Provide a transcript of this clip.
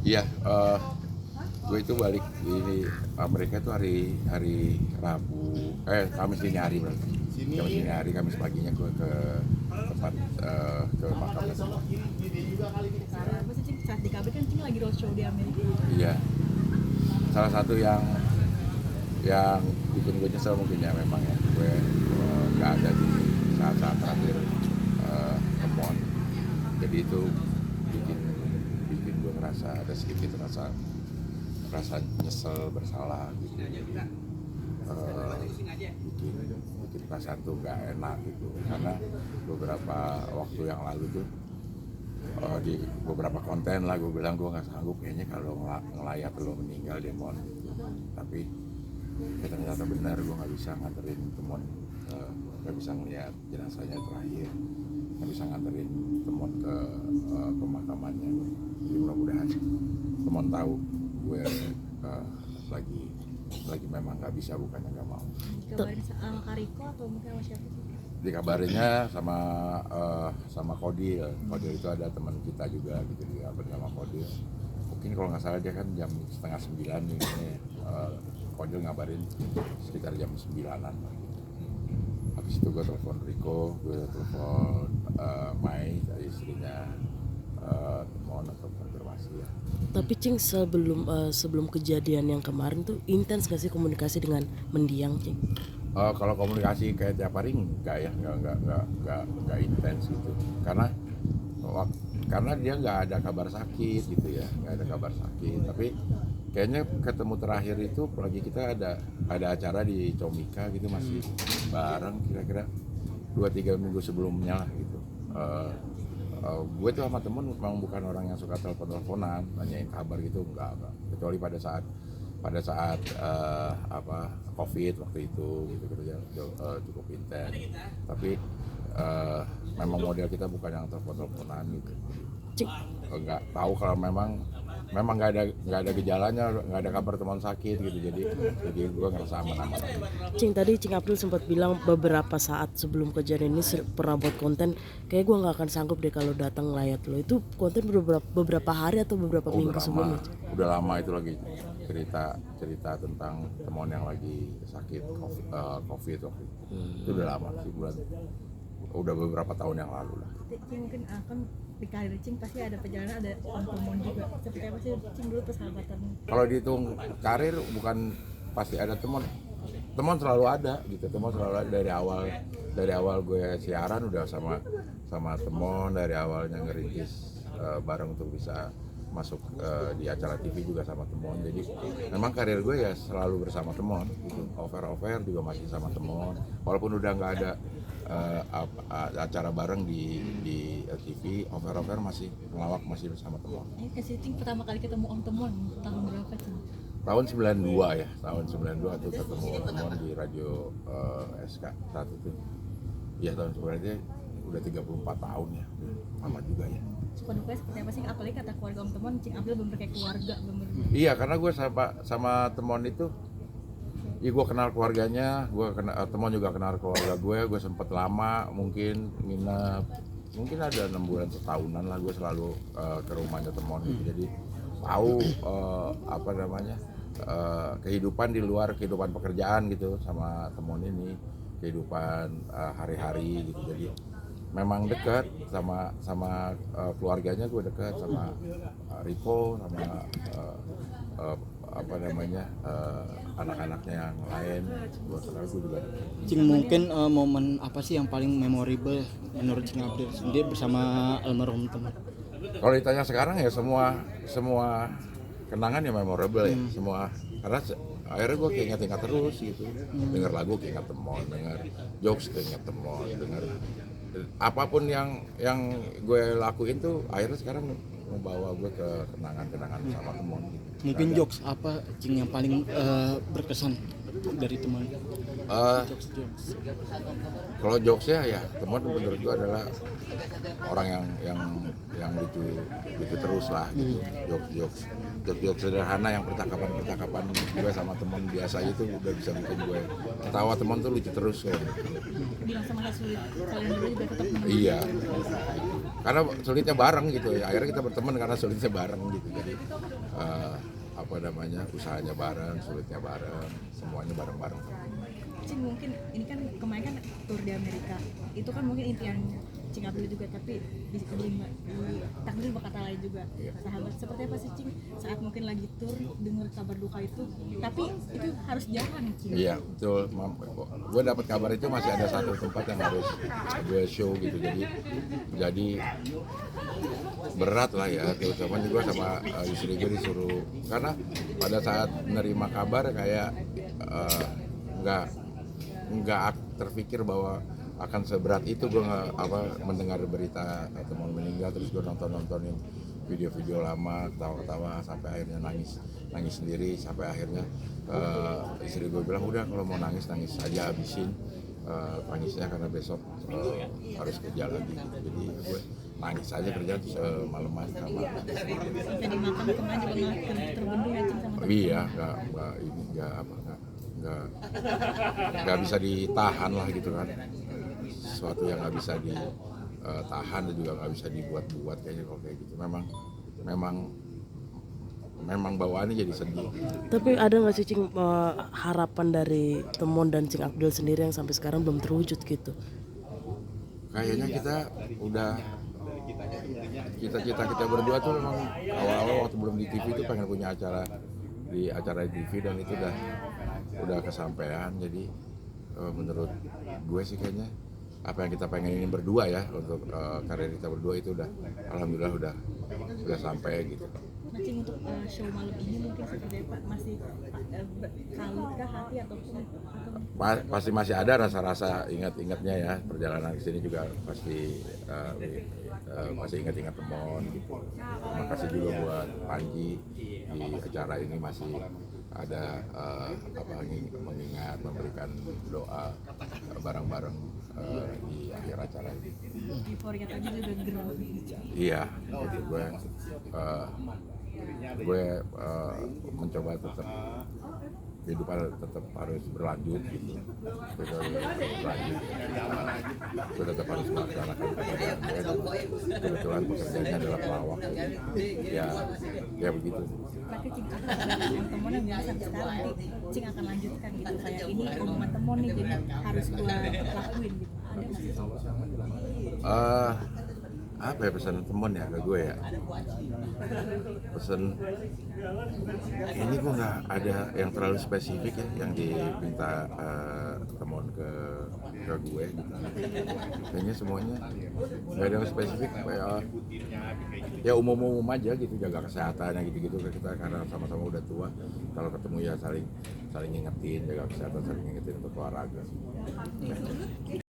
Iya, gue itu balik di Amerika itu hari Rabu, Kamis dini hari berarti. Kamis dini hari, Kamis paginya gue ke tempat ke makamnya semua. Masa Cing saat di KB kan Cing lagi roadshow di Amerika. Iya, salah satu yang bikin gue nyesel mungkin ya memang ya gue nggak ada di saat-saat terakhir temuan. Jadi itu bikin gue ngerasa ada sedikit rasa nyesel, bersalah gitu. Bikin perasaan tuh nggak enak gitu, karena beberapa waktu yang lalu tuh di beberapa konten lah gue bilang gue nggak sanggup kayaknya kalau ngelayat lo meninggal di Mon gitu. Tapi ternyata benar, gue nggak bisa nganterin temuan, nggak bisa ngeliat jenazahnya terakhir, nggak bisa nganterin temuan ke pemakamannya. Jadi mudah-mudahan temuan tahu gue lagi memang nggak bisa, bukannya nggak mau. Dikabarin sama Kariko atau mungkin sama siapa sih? Dikabarinnya sama Kodil itu ada teman kita juga gitu, dia bernama Kodil. Mungkin kalau nggak salah dia kan jam 8:30 nih, Kodil ngabarin sekitar jam 9-an. Habis itu gue telepon Riko, gue telepon Mai, istrinya mohon untuk konfirmasi ya. Tapi Cing, sebelum kejadian yang kemarin tuh intens gak sih komunikasi dengan mendiang, Cing? Kalau komunikasi kayak tiap hari enggak ya, enggak intens gitu. Karena dia nggak ada kabar sakit gitu ya, nggak ada kabar sakit. Tapi kayaknya ketemu terakhir itu lagi kita ada acara di Comika gitu, masih bareng kira-kira 2-3 minggu sebelumnya lah gitu. Gue tuh sama temen memang bukan orang yang suka telepon-teleponan nanyain kabar gitu, enggak. Kecuali pada saat COVID waktu itu gitu ya, cukup intens. Tapi memang model kita bukan yang telepon-teleponan gitu. Nggak tahu kalau memang nggak ada gejalanya, nggak ada kabar teman sakit gitu, jadi gue ngerasa aman-aman. Cing, tadi Cing April sempat bilang beberapa saat sebelum kejadian ini pernah buat konten, kayak gue nggak akan sanggup deh kalau datang layat lo. Itu konten beberapa hari atau beberapa minggu sebelumnya? Udah lama itu lagi cerita tentang teman yang lagi sakit COVID waktu itu. Itu udah lama sih, udah beberapa tahun yang lalu lah. Cing mungkin akan di karir Cing pasti ada perjalanan, ada temuan juga. Seperti apa sih Cing dulu persahabatannya? Kalau dihitung karir bukan pasti ada teman selalu ada gitu. Teman selalu ada dari awal gue siaran udah sama teman, dari awalnya ngerintis bareng untuk bisa masuk di acara TV juga sama teman. Jadi memang karir gue ya selalu bersama teman gitu. Over juga masih sama teman, walaupun udah nggak ada acara bareng di TV, over masih ngelawak, masih bersama teman. Kasih Cing pertama kali ketemu Om Temuan tahun berapa Cing? Tahun 92 ya, tahun 92 tuh ketemu teman di radio SK saat itu. Iya, tahun 92 udah 34 tahun ya, lama juga ya. Suka dukanya seperti apa sih? Apalagi kata keluarga Om Temuan, Cing April bener kayak keluarga bener. Iya, karena gue sama teman itu, ya gue kenal keluarganya, teman juga kenal keluarga gue sempet lama mungkin nginep, mungkin ada 6 bulan setahunan lah gue selalu ke rumahnya teman gitu. Jadi tahu kehidupan di luar kehidupan pekerjaan gitu sama teman ini, kehidupan hari-hari gitu. Jadi memang dekat sama keluarganya, gue dekat sama Riko, sama anak-anaknya yang lain. Gue juga Cing, mungkin momen apa sih yang paling memorable menurut Cing April sendiri bersama almarhum teman? Kalau ditanya sekarang ya semua kenangan ya memorable ya, semua. Karena akhirnya gue keinget-inget terus gitu. Dengar lagu keinget teman, dengar jokes keinget teman, dengar apapun yang gue lakuin tuh akhirnya sekarang membawa gue ke kenangan-kenangan sama teman gitu. Mungkin jokes apa Cing yang paling berkesan dari teman? Kalau jokesnya ya teman menurut gue adalah orang yang lucu terus lah gitu. Jokes sederhana yang percakapan gue sama teman biasa itu udah bisa bikin gue ketawa. Teman tuh lucu terus kayak. Di masa-masa sulit kalian dulu juga tetap Iya. karena sulitnya bareng gitu ya, akhirnya kita berteman karena sulitnya bareng gitu. Jadi apa namanya, usahanya bareng, sulitnya bareng, semuanya bareng-bareng. Cing mungkin ini kan kemarin kan tur di Amerika, itu kan mungkin impian Cing Abdul juga, tapi di takdir berkata lain juga. Iya. Sahabat, seperti apa sih Cing saat mungkin lagi tur dengar kabar duka itu, tapi itu harus jalan Cing. Iya betul, gue dapat kabar itu masih ada satu tempat yang harus gue show gitu, jadi berat lah ya, terutama juga sama istri gue disuruh, karena pada saat menerima kabar kayak nggak terpikir bahwa akan seberat itu. Gue mendengar berita teman meninggal, terus gue nontonin video-video lama, ketawa-ketawa sampai akhirnya nangis sendiri, sampai akhirnya istri gue bilang udah kalau mau nangis aja, habisin tangisnya karena besok harus kerja lagi gitu. Jadi gue nangis aja kerja semalaman sama. Sampai di makam kemarin juga malah terbendung ya Cing sama teman. Iya, nggak bisa ditahan lah gitu kan, sesuatu yang nggak bisa ditahan dan juga nggak bisa dibuat kayaknya kalau kayak gitu. Memang bawaannya jadi sedih. Tapi ada nggak sih Cing harapan dari Temon dan Cing Abdul sendiri yang sampai sekarang belum terwujud gitu? Kayaknya kita udah kita berdua tuh memang awal-awal waktu belum di TV itu pengen punya acara di TV, dan itu udah kesampaian. Jadi menurut gue sih kayaknya apa yang kita pengenin berdua ya untuk karir kita berdua itu udah alhamdulillah udah sampai gitu. Nah Cing, untuk show malam ini mungkin seperti apa, masih kalutkah hati atau Pasti masih ada rasa-rasa ingat-ingatnya ya, perjalanan ke sini juga pasti masih ingat-ingat Temon gitu. Terima kasih juga buat Panji, di acara ini masih ada mengingat, memberikan doa bareng-bareng di akhir acara ini. euforia tadi juga gerak. Iya, gitu. Gue mencoba tetap kehidupan tetap harus berlanjut gitu, gue tetap harus melaksanakan pekerjaan gue, dan kebetulan pekerjaannya adalah pelawak, ya begitu. Tapi Cing akan Temon yang biasa sekarang nanti Cing akan lanjutkan gitu, kayak ini omongan Temon nih jadi harus gua lakuin gitu, ada nggak sih? Apa ya pesan Temon ya ke gue ya, pesan ini gue nggak ada yang terlalu spesifik ya yang diminta Temon ke gue gitu. Kayaknya semuanya nggak ada yang spesifik, kayak ya umum aja gitu, jaga kesehatannya gitu kita karena sama-sama udah tua, kalau ketemu ya saling ngingetin, jaga kesehatan, saling ngingetin untuk olahraga.